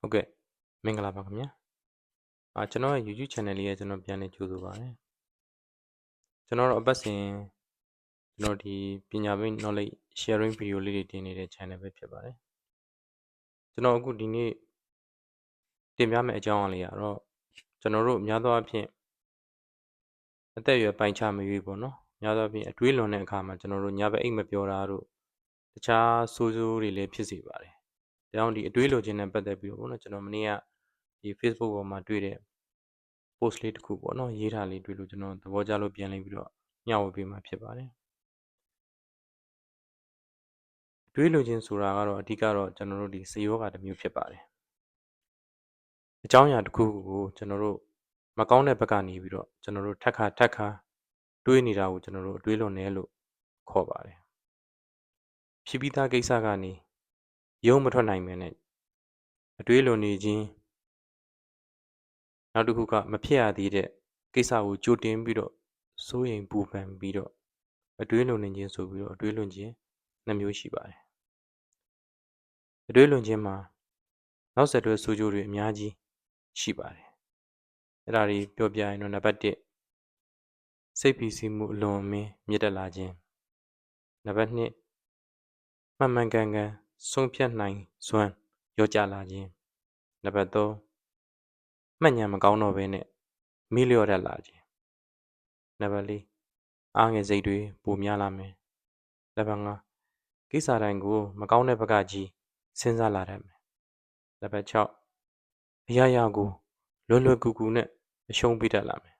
ဟုတ်ကဲ့မင်္ဂလာပါခင်ဗျာကျွန်တော်ရဲ့ YouTube channel လေးရဲ့ကျွန်တော်ပြန်လည်ကြိုဆိုပါတယ်ကျွန်တော်တို့အပတ်စဉ်ကျွန်တော်ဒီပညာပေး knowledge sharing video လေးတွေတင်နေတဲ့ channel ပဲဖြစ်ပါတယ်ကျွန်တော်အခုဒီနေ့တင်ပြမယ့်အကြောင်းအရာလေးကတော့ကျွန်တော်တို့များသောအားဖြင့်အသက်အရွယ်ပိုင်းခြားမရွေးပေါ့နော်များသောအားဖြင့်အတွေးလွန်တဲ့အခါမှာကျွန်တော်တို့ညဘက်အိတ်မပြောတာတို့တခြားဆိုးဆိုးတွေလည်းဖြစ်စေပါတယ်ဒါကြောင့်ဒီအတွေးလွန်ခြင်းနဲ့ပတ်သက်ပြီးတော့ပေါ့နော်ကျွန်တော်မနေ့ကဒီ Facebook ပေါ်မှာတွေ့တဲ့ post လေးတစ်ခုပေါ့နော်ရေးထားလေးတွေ့လို့ကျွန်တော်သဘောကျလို့ပြန်လိုက်ပြီးတော့မျှဝေပေးမှာဖြစ်ပါတယ်တွေးလိုခြင်းဆိုတာကတော့အဓိကတော့ကျွန်တော်တို့ဒီစေယောဂတစ်မျိုးဖြစ်ပါတယ်အကြောင်းအရာတစ်ခုကိုကျွန်တော်တို့မကောင်းတဲ့ဘက်ကနေပြီးတော့ကျွန်တော်တို့ထက်ခါတွေးနေတာကိုကျွန်တော်တို့တွေးလွန်နေလို့ခေါ်ပါတယ်ဖြစ်ပြီးသားကိစ္စကနေရုံးမထွက်နိုင်မယ်နဲ့အတွေးလွန်နေခြင်းနောက်တစ်ခုကမဖြစ်ရသေးတဲ့ကိစ္စကိုကြိုတင်ပြီးတော့စိုးရိမ်ပူပန်ပြီးတော့အတွေးလွန်နေခြင်းဆိုပြီးတော့အတွေးလွန်ခြင်းနှစ်မျိုးရှိပါတယ်အတွေးလွန်ခြင်းမှာနောက်ဆက်တွဲဆိုးကျိုးတွေအများကြီးရှိပါတယ်အဲ့ဒါတွေပြောပြရင်တော့နံပါတ်1စိတ်ဖိစီးမှုအလွန်အမင်းမြင့်တက်လာခြင်းနံပါတ်2မှန်ကန်ဆုံးဖြတ်နိုင်စွမ်းရောကြလာခြင်းနံပါတ်3မှတ်ဉာဏ်မကောင်းတော့ဘဲနဲ့မေ့လျော့တတ်လာခြင်းနံပါတ်4အားငယ်စိတ်တွေပိုများလာမယ်နံပါတ်5ကိစ္စတိုင်းကိုမကောင်းတဲ့ဘက်ကကြီးစဉ်းစားလာတတ်မယ်နံပါတ်6အရာကိုလွယ်ကူကူနဲ့အရှုံးပေးတတ်လာမယ်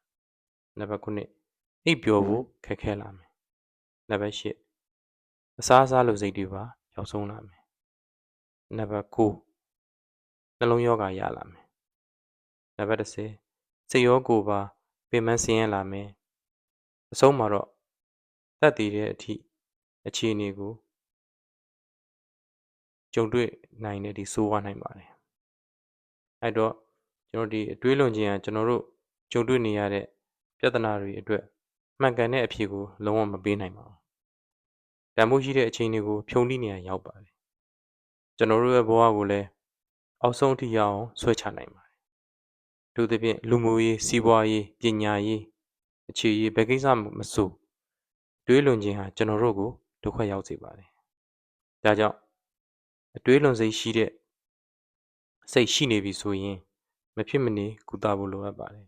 နံပါတ်9အိပ်ပျော်ဖို့ခက်ခဲလာမယ်နံပါတ်10အစားလို့စိတ်တွေပါရောက်ဆုံးလာမယ်နံပါတ်9နှလုံးရောဂါရလာမယ်နံပါတ်10စိတ်ရောကိုယ်ပါပင်ပန်းဆင်းရဲလာမယ်အဆုံးမှာတော့တတ်တည်တဲ့အထိအခြေအနေကိုကြုံတွေ့နိုင်တဲ့ဒီဆိုးဝါးနိုင်ပါတယ်အဲ့တော့ကျွန်တော်ဒီအတွေးလွန်ခြင်းကကျွန်တော်တို့ကြုံတွေ့နေရတဲ့ပြဿနာတွေအတွက်မှန်ကန်တဲ့အဖြေကိုလုံးဝမပေးနိုင်ပါဘူးတန်ဖိုးရှိတဲ့အခြေအနေကိုဖြုံးတိနေရရောက်ပါတယ်ကျွန်တော်တို့ရဲ့ဘဝကိုလည်းအောက်ဆုံးအထိရအောင်ဆွဲချနိုင်ပါတယ်သူသဖြင့်လူမှုရေးစီးပွားရေးပညာရေးအခြေရေးဘယ်ကိစ္စမဆိုတွေးလွန်ခြင်းဟာကျွန်တော်တို့ကိုဒုက္ခရောက်စေပါတယ်ဒါကြောင့်အတွေးလွန်စိတ်ရှိတဲ့စိတ်ရှိနေပြီဆိုရင်မဖြစ်မနေကုသဖို့လိုအပ်ပါတယ်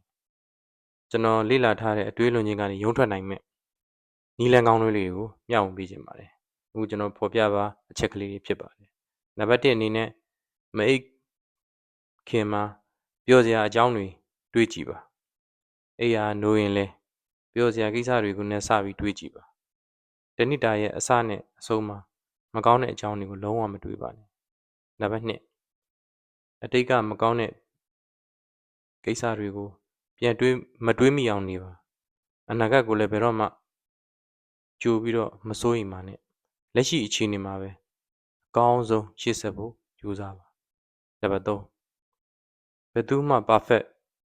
ကျွန်တော်လေ့လာထားတဲ့အတွေးလွန်ခြင်းကနေရုံးထွက်နိုင်မဲ့နီလန်ကောင်းတွေကိုမျှဝေပေးခြင်းပါတယ်အခုကျွန်တော်ဖော်ပြပါအချက်ကလေးတွေဖြစ်ပါတယ်နံပါတ်1အနေနဲ့မအိတ်ခင်မှာပြောစရာအကြောင်းတွေတွေးကြည့်ပါအိယာနိုးရင်လဲပြောစရာကိစ္စတွေကိုနဲ့စပြီးတွေးကြည့်ပါတဏိတာရဲ့အစနဲ့အဆုံးမှာမကောင်းတဲ့အကြောင်းတွေကိုလုံးဝမတွေးပါနဲ့နံပါတ်2အတိတ်ကမကောင်းတဲ့ကိစ္စတွေကိုပြန်မတွေးမိအောင်နေပါအနာဂတ်ကိုလည်းဘယ်တော့မှကြိုပြီးတော့မစိုးရိမ်ပါနဲ့လက်ရှိအခြေအနေမှာပဲအကောင်းဆုံးရှေ့ဆက်ဖို့ကြိုးစားပါနံပါတ်3ဘယ်သူမှ perfect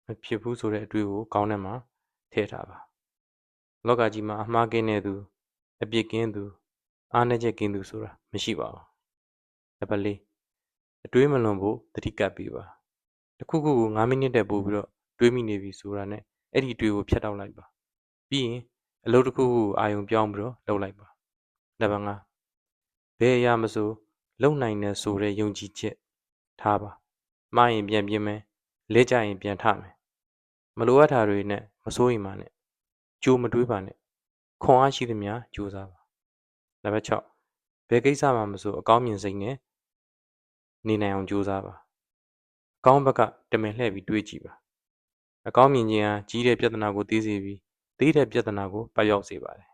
မဖြစ်ဘူးဆိုတဲ့အတွေ့ကိုခေါင်းထဲမှာထည့်ထားပါလောကကြီးမှာအမှားကင်းတဲ့သူအပြစ်ကင်းသူအားနည်းချက်ကင်းသူဆိုတာမရှိပါဘူးနံပါတ်4အတွေးမလွန်ဖို့သတိကပ်ပေးပါတခုခုကို9မိနစ်တည်းပို့ပြီးတော့တွေးမိနေပြီဆိုတာနဲ့အဲ့ဒီအတွေးကိုဖြတ်တောက်လိုက်ပါပြီးရင်အလုပ်တစ်ခုခုအာရုံပြောင်းပြီးတော့လုပ်လိုက်ပါနံပါတ်5ဘယ်အရာမဆိုလုံနိုင်တယ်ဆိုတဲ့ယုံကြည်ချက်ထားပါမှားရင်ပြန်ပြင်မယ်လဲကြရင်ပြန်ထမယ်မလိုအပ်တာတွေနဲ့မစိုးရိမ်ပါနဲ့ကြိုမတွေးပါနဲ့ခွန်အားရှိသမျှကြိုးစားပါနံပါတ်6ဘယ်ကိစ္စမှမဆိုအကောင်းမြင်စိတ်နဲ့နေနိုင်အောင်ကြိုးစားပါအကောင်းဘက်ကတမင်လှည့်ပြီးတွေးကြည့်ပါအကောင်းမြင်ခြင်းဟာကြီးတဲ့ပြဿနာကိုသိစေပြီးသေးတဲ့ပြဿနာကိုပတ်ရောက်စေပါတယ်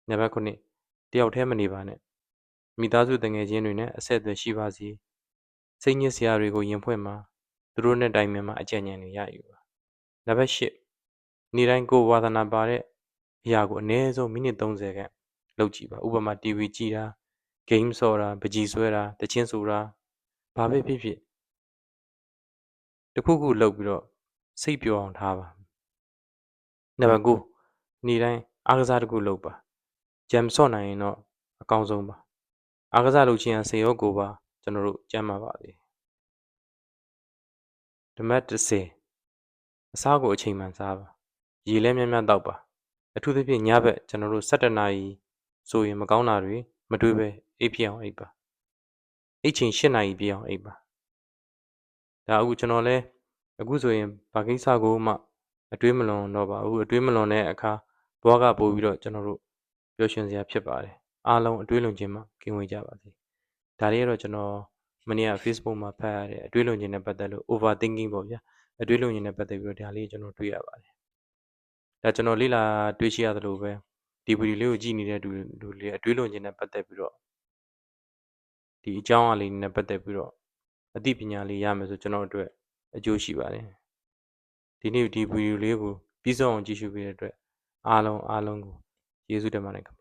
နံပါတ်9တယောက်တည်းမနေပါနဲ့မိသားစုတငယ်ချင်းတွေနဲ့အဆက်အသွယ်ရှိပါစေစိတ်ညစ်စရာတွေကိုရင်ဖွင့်ပါသူတို့နဲ့တိုင်ပင်မှာအကြံဉာဏ်တွေရယူပါနံပါတ်10နေ့တိုင်းကိုဝါသနာပါတဲ့အရာကိုအနည်းဆုံးမိနစ်30ခန့်လုပ်ကြည့်ပါဥပမာ TV ကြည့်တာ game ဆော့တာပကြီးဆွဲတာတချင်းဆိုတာဘာပဲဖြစ်ဖြစ်တခုခုလုပ်ပြီးတော့စိတ်ပျော်အောင်ထားပါနံပါတ်9နေ့တိုင်းအားကစားတစ်ခုလုပ်ပါဂျမ်ဆော့နိုင်ရင်တော့အကောင်းဆုံးပါအားကစားလုပ်ခြင်းဟာစိတ်ရောကိုယ်ပါကျွန်တော်တို့ကျန်းမာပါစေ နံပါတ်10အစားကိုအချိန်မှန်စားပါရေလည်းများများတောက်ပါအထူးသဖြင့်ညဘက်ကျွန်တော်တို့17နာရီဆိုရင်မကောင်းတာတွေမတွေးပဲအိပ်ဖြစ်အောင်အိပ်ပါအိပ်ချိန်8နာရီပြည့်အောင်အိပ်ပါဒါအခုကျွန်တော်လည်းအခုဆိုရင်ဘာကိစ္စကိုမှအတွေးမလွန်တော့ပါဘူးအတွေးမလွန်တဲ့အခါဘဝကပို့ပြီးတော့ကျွန်တော်တို့ပျော်ရွှင်စရာဖြစ်ပါတယ်အားလုံးအတွေးလွန်ခြင်းမှကင်းဝေးကြပါစေဒါလေးကတော့ကျွန်တော်မနေ့က Facebook မှာဖတ်ရတဲ့အတွေးလွန်ခြင်းနဲ့ပတ်သက်လို့ overthinking ပေါ့ဗျာအတွေးလွန်ခြင်းနဲ့ပတ်သက်ပြီးတော့ဒါလေးကျွန်တော်တွေ့ရပါတယ်ဒါကျွန်တော်လေ့လာတွေ့ရှိရသလိုပဲဒီဗီဒီယိုလေးကိုကြည့်နေတဲ့လူတွေအတွေးလွန်ခြင်းနဲ့ပတ်သက်ပြီးတော့ဒီအကြောင်းအရာလေးနဲ့ပတ်သက်ပြီးတော့အသိပညာလေးရမယ်ဆိုကျွန်တော်အတွက်အကျိုးရှိပါတယ်ဒီနေ့ဒီဗီဒီယိုလေးကိုပြီးဆုံးအောင်ကြည့်ရှုပေးတဲ့အတွက်အားလုံးကိုကျေးဇူးတင်ပါတယ်ခင်ဗျ